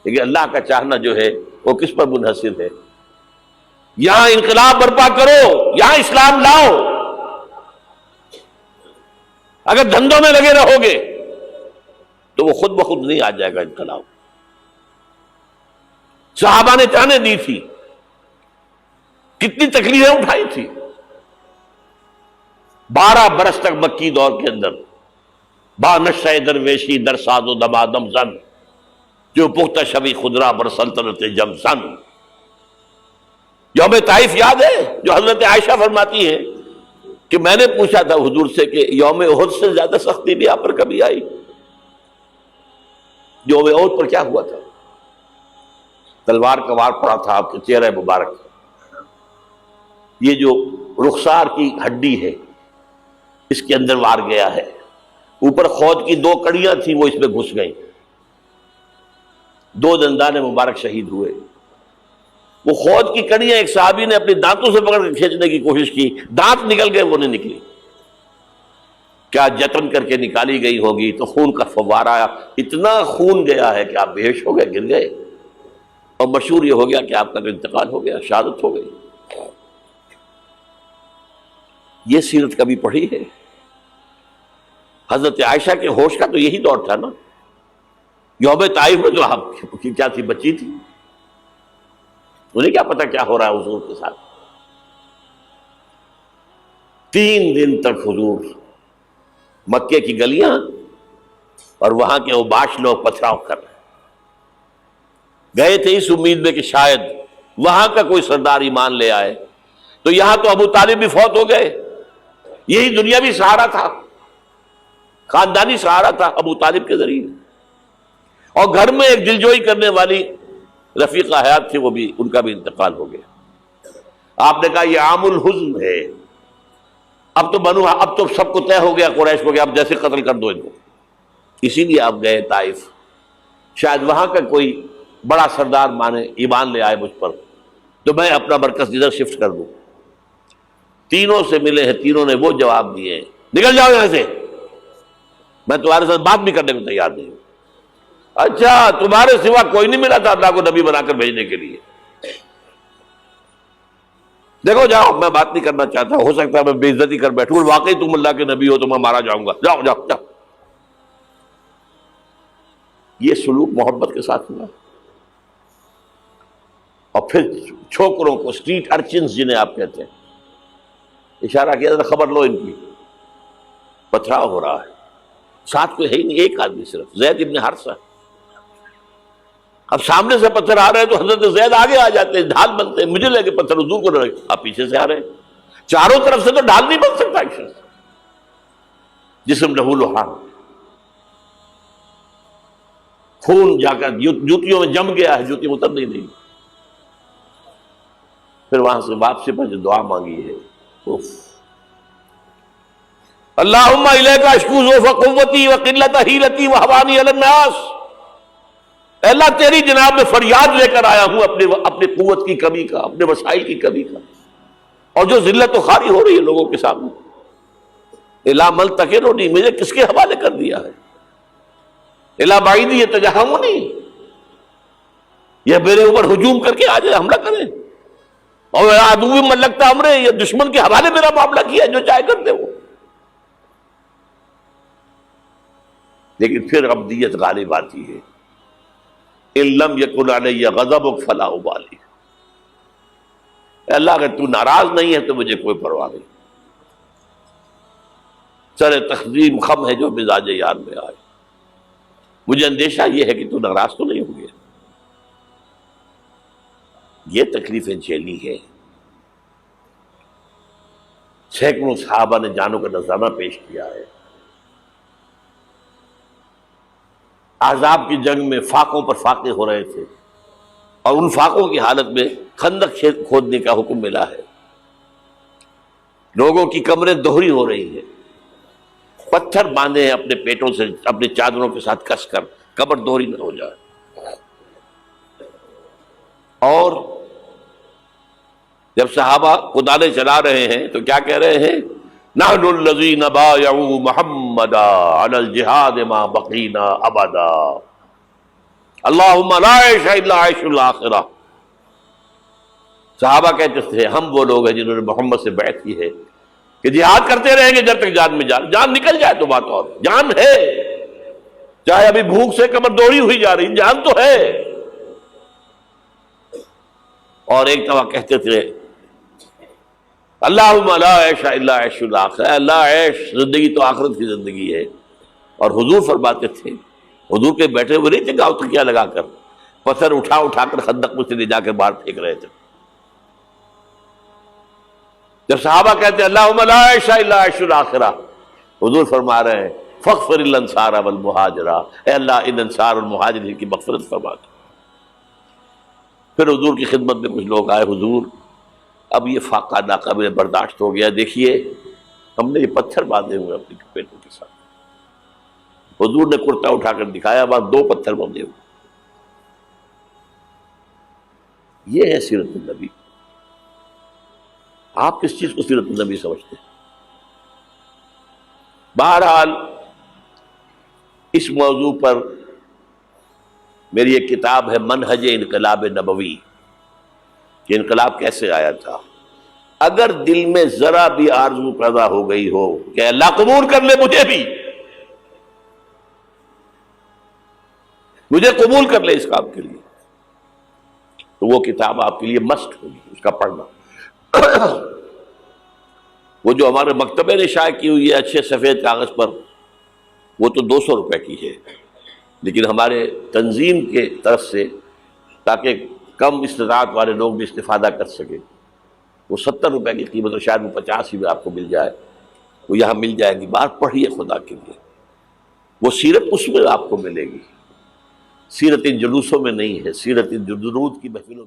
لیکن اللہ کا چاہنا جو ہے وہ کس پر منحصر ہے؟ یہاں انقلاب برپا کرو، یہاں اسلام لاؤ. اگر دھندوں میں لگے رہو گے تو وہ خود بخود نہیں آ جائے گا انقلاب. صحابہ نے جانیں دی تھی، کتنی تکلیفیں اٹھائی تھی. 12 برس تک مکی دور کے اندر با نشہ درویشی در ساز و دمادم زن، جو پختہ شبی خدرا بر سلطنت جم سن. یوم طائف یاد ہے جو حضرت عائشہ فرماتی ہے کہ میں نے پوچھا تھا حضور سے کہ یوم احد سے زیادہ سختی بھی آپ پر کبھی آئی؟ یوم احد پر کیا ہوا تھا؟ تلوار کا وار پڑا تھا آپ کے چہرہ مبارک. یہ جو رخسار کی ہڈی ہے اس کے اندر وار گیا ہے، اوپر خود کی 2 کڑیاں تھیں وہ اس میں گھس گئیں. 2 دندان مبارک شہید ہوئے. وہ خود کی کڑیاں ایک صحابی نے اپنے دانتوں سے پکڑ کر کھینچنے کی کوشش کی، دانت نکل گئے، وہ نہیں نکلی. کیا جتن کر کے نکالی گئی ہوگی تو خون کا فوارہ آیا، اتنا خون گیا ہے کہ آپ بے ہوش ہو گئے، گر گئے، اور مشہور یہ ہو گیا کہ آپ کا انتقال ہو گیا، شہادت ہو گئی. یہ سیرت کبھی پڑھی ہے؟ حضرت عائشہ کے ہوش کا تو یہی دور تھا نا. یوم طائف میں جو آپ کیا تھی، بچی تھی، انہیں کیا پتا کیا ہو رہا ہے حضور کے ساتھ. 3 دن تک حضور مکے کی گلیاں اور وہاں کے اوباش لوگ پتھراؤ کر رہے گئے تھے اس امید میں کہ شاید وہاں کا کوئی سردار ایمان لے آئے. تو یہاں تو ابو طالب بھی فوت ہو گئے، یہی دنیاوی سہارا تھا، خاندانی سہارا تھا ابو طالب کے ذریعے. اور گھر میں ایک دلجوئی کرنے والی رفیقہ حیات تھی، وہ بھی، ان کا بھی انتقال ہو گیا. آپ نے کہا یہ عام الحزن ہے، اب تو سب کو طے ہو گیا قریش کو کہ اب جیسے قتل کر دو ان کو. اسی لیے آپ گئے طائف، شاید وہاں کا کوئی بڑا سردار مانے ایمان لے آئے مجھ پر تو میں اپنا مرکز ادھر شفٹ کر دوں. تینوں سے ملے ہیں، تینوں نے وہ جواب دیے، نکل جاؤ یہاں سے، میں تمہارے ساتھ بات بھی کرنے کو تیار نہیں ہوں. اچھا تمہارے سوا کوئی نہیں ملا تھا اللہ کو نبی بنا کر بھیجنے کے لیے؟ دیکھو جاؤ، میں بات نہیں کرنا چاہتا، ہو سکتا ہے میں بے عزتی کر بیٹھوں، واقعی تم اللہ کے نبی ہو تو میں مارا جاؤں گا، جاؤ جاؤ جاؤ. یہ سلوک محبت کے ساتھ ہوا. اور پھر چھوکروں کو، اسٹریٹ ارچنز جنہیں آپ کہتے ہیں، اشارہ کیا تھا خبر لو ان کی، پتھراؤ ہو رہا ہے. ساتھ کوئی ہے ہی نہیں، ایک آدمی صرف، زید ابن حارثہ. اب سامنے سے پتھر آ رہے ہیں تو حضرت زید آگے آ جاتے ہیں، ڈھال بنتے ہیں، مجھے لگے پتھر حضور کو لگے، آپ پیچھے سے آ رہے ہیں. چاروں طرف سے تو ڈھال نہیں بن سکتا ایک شخص، جسم لہو لہان، خون جا کر جوتیوں میں جم گیا ہے، جوتی اتر نہیں. پھر وہاں سے واپسی پر جو دعا مانگی ہے، اللہم الیک اشکو ضعف قوتی وقلت حیلتی وہوانی علی الناس. اے اللہ تیری جناب میں فریاد لے کر آیا ہوں اپنے قوت کی کمی کا، اپنے وسائل کی کمی کا، اور جو ذلت و خواری ہو رہی ہے لوگوں کے سامنے. الا ملتقننی، مجھے کس کے حوالے کر دیا ہے؟ الا بعیدی یتجہمنی، یہ میرے اوپر ہجوم کر کے آ جائے، حملہ کرے. اور عدو من لگتا امرے، یہ دشمن کے حوالے میرا معاملہ کیا، جو چاہے کر دے وہ. لیکن پھر عبدیت غالب آتی ہے. ان لم یکن علی غضبک فلا ابالی، اللہ اگر تو ناراض نہیں ہے تو مجھے کوئی پرواہ نہیں. سر تقسیم خم ہے جو مزاج یار میں آئے، مجھے اندیشہ یہ ہے کہ تو ناراض تو نہیں ہو گیا. یہ تکلیفیں جھیلی ہے. سینکڑوں صحابہ نے جانوں کا نذرانہ پیش کیا ہے. احزاب کی جنگ میں فاقوں پر فاقے ہو رہے تھے، اور ان فاقوں کی حالت میں خندق کھودنے کا حکم ملا ہے. لوگوں کی کمریں دوہری ہو رہی ہیں، پتھر باندھے ہیں اپنے پیٹوں سے، اپنے چادروں کے ساتھ کس کر قبر دوہری نہ ہو جائے. اور جب صحابہ کدالیں چلا رہے ہیں تو کیا کہہ رہے ہیں؟ نحن الذین بایعوا محمدا علی الجہاد ما بقینا ابدا. اللہم لا عیش الا عیش الآخرہ۔ صحابہ کہتے تھے ہم وہ لوگ ہیں جنہوں نے محمد سے بیعت کی ہے کہ جہاد کرتے رہیں گے جب تک جان میں جان نکل جائے تو بات اور جان ہے، چاہے ابھی بھوک سے کمر دوڑی ہوئی جا رہی، جان تو ہے۔ اور ایک دفعہ کہتے تھے اللہم لا عیش الا عیش الآخرہ، اللہ عیش زندگی تو آخرت کی زندگی ہے۔ اور حضور فرماتے تھے، حضور کے بیٹھے ہوئے نہیں تھے گاؤں تکیہ لگا کر، پتھر اٹھا اٹھا کر خندق میں سے لے جا کے باہر پھینک رہے تھے۔ جب صحابہ کہتے ہیں اللہم لا عیش الا عیش الآخرہ، حضور فرما رہے ہیں فاغفر الانصار والمہاجرہ، اے اللہ ان انصار اور مہاجرین کی مغفرت فرما دو۔ پھر حضور کی خدمت میں کچھ لوگ آئے، حضور اب یہ فاقہ ناقابل برداشت ہو گیا، دیکھیے ہم نے یہ پتھر باندھے ہوئے اپنی پیٹوں کے ساتھ۔ حضور نے کرتا اٹھا کر دکھایا، وہاں 2 پتھر باندھے ہوئے۔ یہ ہے سیرت النبی۔ آپ کس چیز کو سیرت النبی سمجھتے ہیں؟ بہرحال اس موضوع پر میری ایک کتاب ہے منہج انقلاب نبوی، کہ انقلاب کیسے آیا تھا۔ اگر دل میں ذرا بھی آرزو پیدا ہو گئی ہو کہ اللہ قبول کر لے مجھے بھی، مجھے قبول کر لے اس کام کے لیے، تو وہ کتاب آپ کے لیے مسٹ ہوگی، اس کا پڑھنا۔ وہ جو ہمارے مکتبے نے شائع کی ہوئی ہے اچھے سفید کاغذ پر، وہ تو 200 روپے کی ہے، لیکن ہمارے تنظیم کے طرف سے تاکہ کم استطاعت والے لوگ بھی استفادہ کر سکیں، وہ 70 روپے کی قیمت، اور شاید وہ 50 ہی میں آپ کو مل جائے، وہ یہاں مل جائے گی۔ بات پڑھیے خدا کے لیے، وہ سیرت اس میں آپ کو ملے گی، سیرت ان جلوسوں میں نہیں ہے، سیرت ان درود کی محفلوں